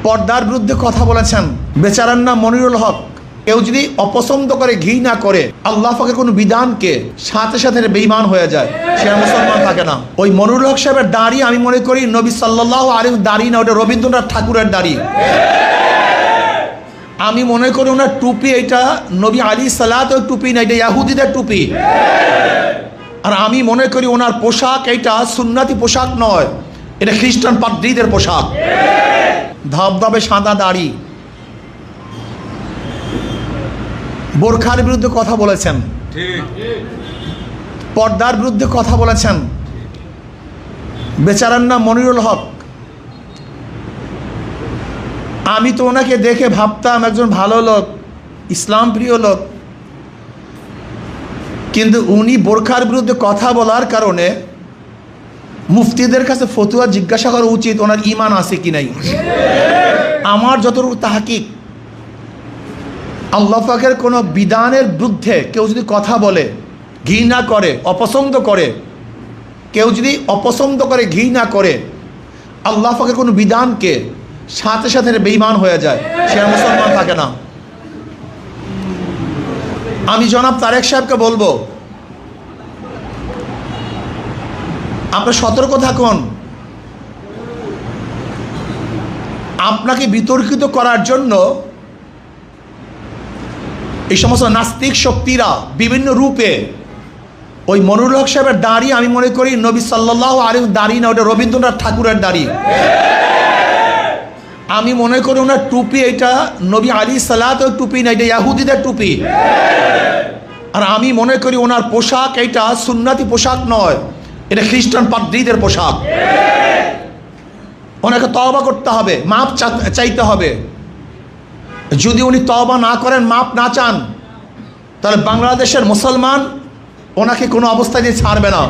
পর্দার বিরুদ্ধে কথা বলেছেন, বেচারার নাম মনিরুল হক। কেউ যদি অপছন্দ করে, ঘৃণা করে আল্লাহ পাকের কোনো বিধানকে, সাথে সাথে বেঈমান হয়ে যায়, সে আর মুসলমান থাকে না। ওই মনিরুল হক সাহেবের দাড়ি আমি মনে করি নবী সাল্লাল্লাহু আলাইহি দাড়ি না, ওটা রবীন্দ্রনাথ ঠাকুরের দাড়ি। আমি মনে করি ওনার টুপি এটা নবী আলী সালাতের টুপি না, এটা ইহুদিদের টুপি। আর আমি মনে করি ওনার পোশাক এটা সুন্নতি পোশাক নয়, এটা খ্রিস্টান পাদ্রীদের পোশাক। ধবধবে সাদা দাড়ি, বোরখার বিরুদ্ধে কথা বলেছেন, পর্দার বিরুদ্ধে কথা বলেছেন, বেচারার নাম মনিরুল হক। আমি তো ওনাকে দেখে ভাবতাম একজন ভালো লোক, ইসলাম প্রিয় লোক, কিন্তু উনি বোরখার বিরুদ্ধে কথা বলার কারণে মুফতিদের কাছে ফতুয়া জিজ্ঞাসা করা উচিত ওনার ঈমান আছে কি নাই। আমার যতটুকু তাহকিক, আল্লাহ পাকের কোনো বিধানের বিরুদ্ধে কেউ যদি কথা বলে, ঘৃণা করে, অপছন্দ করে, কেউ যদি অপছন্দ করে, ঘৃণা করে আল্লাহ পাকের কোনো বিধানকে, সাথে সাথে বেঈমান হয়ে যায়, সে আর মুসলমান থাকে না। আমি জনাব তারেক সাহেবকে বলবো, আপনি সতর্ক থাকুন। আপনাকে বিতর্কিত করার জন্য এই সমস্ত নাস্তিক শক্তিরা বিভিন্ন রূপে, ওই মনিরুল হক সাহেবের দাড়ি আমি মনে করি নবী সাল্লাল্লাহু আলাইহি দাড়ি না, ওটা রবীন্দ্রনাথ ঠাকুরের দাড়ি। আমি মনে করি ওনার টুপি এটা নবী আলী সালাতের টুপি না, এটা ইহুদিদের টুপি। আর আমি মনে করি ওনার পোশাক এটা সুন্নতি পোশাক নয়, এটা খ্রিস্টান পাদ্রীদের পোশাক। ওনাকে তওবা করতে হবে, মাপ চাইতে হবে। যদি উনি তওবা না করেন, মাপ না চান, তাহলে বাংলাদেশের মুসলমান ওনাকে কোনো অবস্থায় দিয়ে ছাড়বে না।